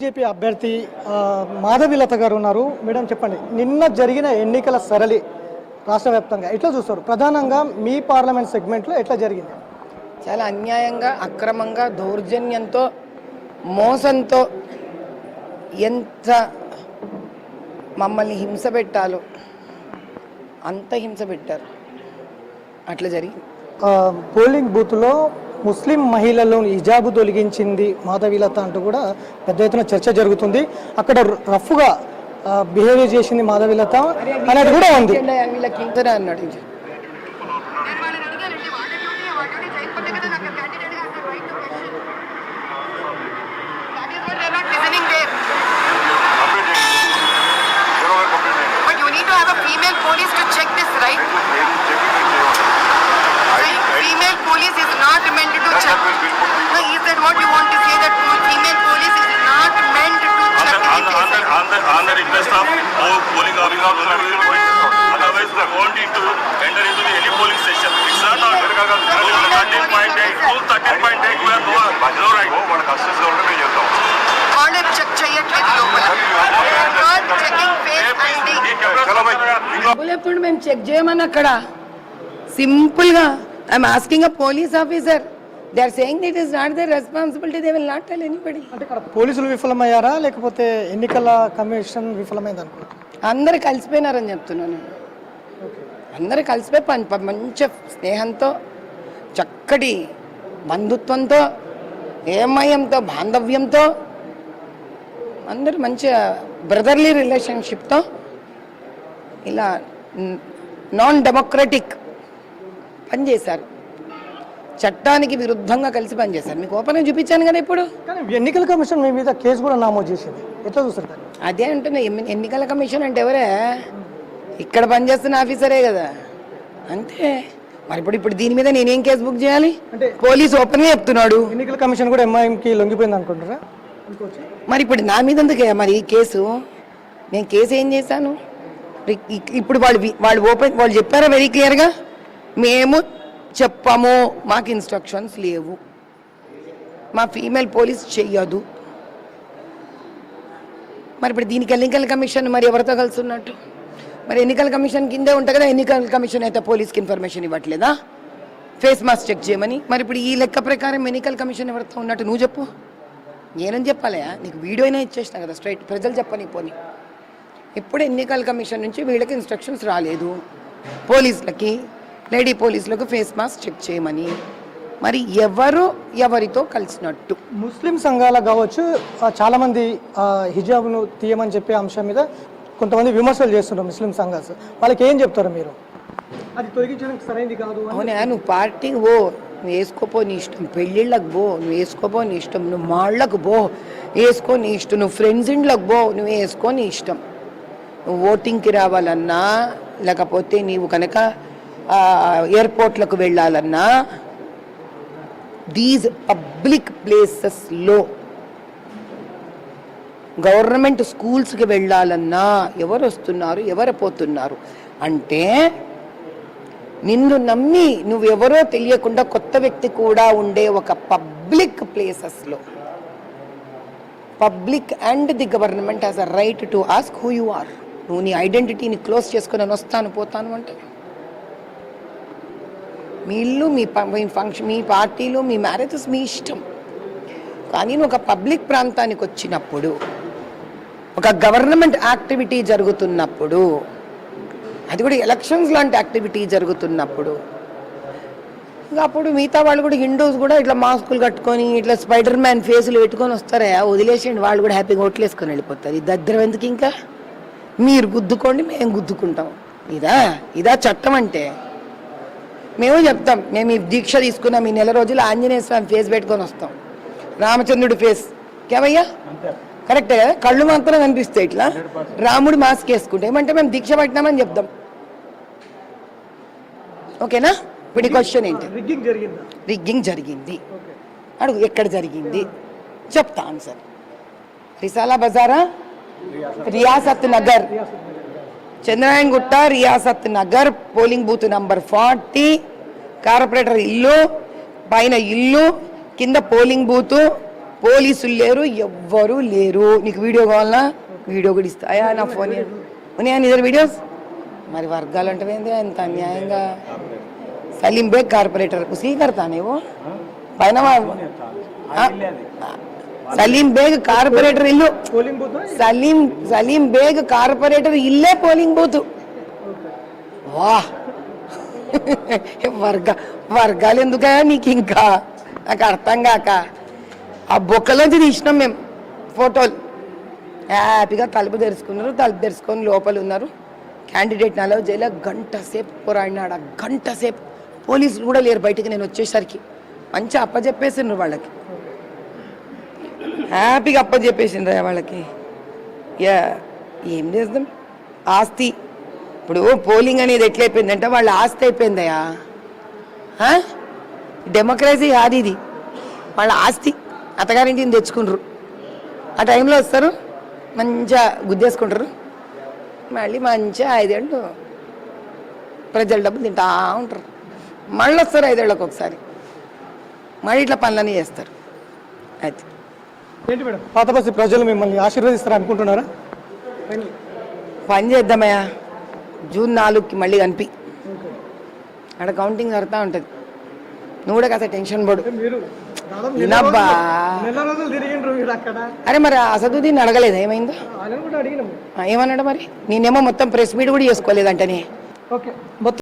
BJP అభ్యర్థి మాధవీలత గారు ఉన్నారు. మేడం చెప్పండి, నిన్న జరిగిన ఎన్నికల సరళి రాష్ట్ర వ్యాప్తంగా ఎట్లా చూస్తారు? ప్రధానంగా మీ పార్లమెంట్ సెగ్మెంట్లో ఎట్లా జరిగింది? చాలా అన్యాయంగా, అక్రమంగా, దౌర్జన్యంతో, మోసంతో ఎంత మమ్మల్ని హింస పెట్టాలో అంత హింస పెట్టారు. అట్లా జరిగింది. పోలింగ్ బూత్లో ముస్లిం మహిళలను హిజాబు తొలగించింది మాధవీలత అంటూ కూడా పెద్ద ఎత్తున చర్చ జరుగుతుంది. అక్కడ రఫ్గా బిహేవియర్ చేసింది మాధవీలత అనేది కూడా ఉంది. అన్నాడు. Female police is not meant to check. No, is that what you want to say, that female police is not meant to check? On the request of polling officer, otherwise they won't enter into any polling station. It's not 13.8 to 13.8 we have no right. మన customs government చేద్దాం. వాళ్ళు check చేయట్లేదు లోపల. Checking face ID. ఎప్పుడు మేము check చేయమని అక్కడ సింపుల్గా I'm asking a police officer. They are saying it is not their responsibility. They will not tell anybody. అంటే ఇక్కడ పోలీసులు విఫలమయ్యారా లేకపోతే ఎన్నికల కమిషన్ విఫలమైంది అనుకుంటా? అందరు కలిసిపోయినారని చెప్తున్నాను. అందరు కలిసిపోయి మంచి స్నేహంతో, చక్కటి బంధుత్వంతో, ఏమయంతో, బాంధవ్యంతో, అందరూ మంచి బ్రదర్లీ రిలేషన్షిప్తో ఇలా నాన్ డెమోక్రటిక్ పనిచేశారు. చట్టానికి విరుద్ధంగా కలిసి పనిచేశారు. మీకు ఓపెన్ చూపించాను కదా. ఇప్పుడు కానీ ఎన్నికల కమిషన్ మీ మీద కేసు కూడా నమోదు చేసింది. ఎట్లా చూస్తారు? అదే అంటున్నా, ఎన్నికల కమిషన్ అంటే ఎవరే? ఇక్కడ పనిచేస్తున్న ఆఫీసరే కదా. అంతే మరి. ఇప్పుడు దీని మీద నేనేం కేసు బుక్ చేయాలి? అంటే పోలీసు ఓపెన్గా చెప్తున్నాడు. ఎన్నికల కమిషన్ కూడా ఎంఐఎంకి లొంగిపోయింది అనుకుంటారా? మరి ఇప్పుడు నా మీద ఎందుకే మరి ఈ కేసు? నేను కేసు ఏం చేశాను? ఇప్పుడు వాళ్ళు చెప్పారా వెరీ క్లియర్గా, మేము చెప్పాము, మాకు ఇన్స్ట్రక్షన్స్ లేవు, మా ఫీమేల్ పోలీస్ చెయ్యదు. మరి ఇప్పుడు దీనికి ఎన్నికల కమిషన్ మరి ఎవరితో కలిసి ఉన్నట్టు? మరి ఎన్నికల కమిషన్ కిందే ఉంటుంది కదా. ఎన్నికల కమిషన్ అయితే పోలీస్కి ఇన్ఫర్మేషన్ ఇవ్వట్లేదా ఫేస్ మాస్క్ చెక్ చేయమని? మరి ఇప్పుడు ఈ లెక్క ప్రకారం ఎన్నికల కమిషన్ ఎవరితో ఉన్నట్టు నువ్వు చెప్పు. నేనని చెప్పాలయా? నీకు వీడియో అయినా ఇచ్చేసినా కదా స్ట్రైట్. ప్రజలు చెప్పని పోని. ఇప్పుడు ఎన్నికల కమిషన్ నుంచి వీళ్ళకి ఇన్స్ట్రక్షన్స్ రాలేదు, పోలీసులకి, లేడీ పోలీసులకు ఫేస్ మాస్క్ చెక్ చేయమని. మరి ఎవరితో కలిసినట్టు? ముస్లిం సంఘాలకు కావచ్చు, చాలామంది హిజాబ్ను తీయమని చెప్పే అంశం మీద కొంతమంది విమర్శలు చేస్తున్నారు ముస్లిం సంఘాలు. వాళ్ళకి ఏం చెప్తారు మీరు? అది తొలగించడానికి సరైనది కాదు. అవునా, నువ్వు పార్టీకి పో, నువ్వు వేసుకోపో నీ ఇష్టం. పెళ్ళిళ్ళకు పో, నువ్వు వేసుకోపో నీ ఇష్టం. నువ్వు మాళ్ళకు పో, వేసుకో నీ ఇష్టం. నువ్వు ఫ్రెండ్స్ ఇంట్లోకి పో, నువ్వు వేసుకో నీ ఇష్టం. నువ్వు ఓటింగ్కి రావాలన్నా, లేకపోతే నీవు కనుక ఎయిర్పోర్ట్లకు వెళ్ళాలన్నా, దీస్ పబ్లిక్ ప్లేసెస్లో, గవర్నమెంట్ స్కూల్స్కి వెళ్ళాలన్నా ఎవరు వస్తున్నారు, ఎవరు పోతున్నారు అంటే నిన్ను నమ్మి నువ్వెవరో తెలియకుండా కొత్త వ్యక్తి కూడా ఉండే ఒక పబ్లిక్ ప్లేసెస్లో, public and the government has a right to ask who you are. నువ్వు నీ ఐడెంటిటీని క్లోజ్ చేసుకుని వస్తాను పోతాను అంటే మీ ఇల్లు, మీ ఫంక్షన్, మీ పార్టీలు, మీ మ్యారేజెస్ మీ ఇష్టం. కానీ నువ్వు ఒక పబ్లిక్ ప్రాంతానికి వచ్చినప్పుడు, ఒక గవర్నమెంట్ యాక్టివిటీ జరుగుతున్నప్పుడు, అది కూడా ఎలక్షన్స్ లాంటి యాక్టివిటీ జరుగుతున్నప్పుడు, ఇంకా అప్పుడు మిగతా వాళ్ళు కూడా, హిందూస్ కూడా ఇట్లా మాస్కులు కట్టుకొని ఇట్లా స్పైడర్ మ్యాన్ ఫేసులు పెట్టుకొని వస్తారా? వదిలేసేయండి, వాళ్ళు కూడా హ్యాపీగా ఓట్లేసుకొని వెళ్ళిపోతారు. ఈ దరిద్రం ఎందుకు? ఇంకా మీరు గుద్దుకోండి, మేము గుద్దుకుంటాం. ఇదా చట్టం అంటే? మేము చెప్తాం, మేము ఈ దీక్ష తీసుకున్నాం, ఈ నెల రోజులు ఆంజనేయ స్వామి ఫేస్ పెట్టుకొని వస్తాం, రామచంద్రుడి ఫేస్ కేవయ్యా కరెక్టే కదా. కళ్ళు మాత్రం కనిపిస్తాయి ఇట్లా, రాముడు మాస్క్ వేసుకుంటే ఏమంటే మేము దీక్ష పట్టినామని చెప్తాం. ఓకేనా? ఇప్పుడు క్వశ్చన్ ఏంటి? రిగ్గింగ్ జరిగింది అడుగు. ఎక్కడ జరిగింది చెప్తా ఆన్సర్. రిసాలా బజారా, రియాసత్ నగర్, చంద్రనారాయణ గుట్ట, Riyasat Nagar, polling booth number 40, corporator ఇల్లు, పైన ఇల్లు, కింద పోలింగ్ బూత్, పోలీసులు లేరు, ఎవ్వరూ లేరు. నీకు వీడియో కావాలన్నా వీడియో కూడా ఇస్తా. అయ్యా నా ఫోన్ ఉన్నాయా నీ దగ్గర వీడియోస్? మరి వర్గాలు అంటే ఏంది ఎంత అన్యాయంగా? సలీం బేగ్ కార్పొరేటర్ స్వీకర్తానే పైన సలీం బేగ్ కార్పొరేటర్ ఇల్లు, polling booth Salim Baig corporator ఇల్లే పోలింగ్ బూత్. వా వర్గాలు ఎందుకయా నీకు? ఇంకా నాకు అర్థం కాక ఆ బొక్కలోంచి తీసినాం మేము ఫోటోలు. హ్యాపీగా తలుపు తెరుచుకున్నారు, తలుపు తెరుచుకొని లోపల ఉన్నారు. క్యాండిడేట్ అలౌ చేయలే. గంట సేపు పోరాడినాడు, గంట సేపు. పోలీసులు కూడా లేరు బయటికి నేను వచ్చేసరికి. మంచి అప్పచెప్పేసిండ్రు వాళ్ళకి, హ్యాపీగా అప్పచెప్పేసిండ్రు వాళ్ళకి. ఏం చేద్దాం? ఆస్తి ఇప్పుడు పోలింగ్ అనేది ఎట్లయిపోయిందంటే వాళ్ళ ఆస్తి అయిపోయిందయా. డెమోక్రసీ కాదు ఇది, వాళ్ళ ఆస్తి. అత్తగారింటిని తెచ్చుకుంటారు, ఆ టైంలో వస్తారు, మంచిగా గుద్దేసుకుంటారు, మళ్ళీ మంచిగా 5 ఏళ్ళు ప్రజల డబ్బులు తింటా ఉంటారు. మళ్ళీ వస్తారు 5 ఏళ్ళకి ఒకసారి, మళ్ళీ ఇట్లా పనులన్నీ చేస్తారు. అది ఏంటి మేడం, పాతబస్తీ ప్రజలు మిమ్మల్ని ఆశీర్వదిస్తారు అనుకుంటున్నారా? పని చేద్దామయ్యా, జూన్ 4కి మళ్ళీ కనిపి. అక్కడ కౌంటింగ్ జరుగుతూ ఉంటుంది. నువ్వు కూడా కాస్త టెన్షన్ పడు. వినబ్బా. అరే మరి అసదుద్దీన్ అడగలేదు ఏమైందో? ఏమన్నాడు మరి? నేనేమో మొత్తం ప్రెస్ మీట్ కూడా చేసుకోలేదంటనే. ఓకే.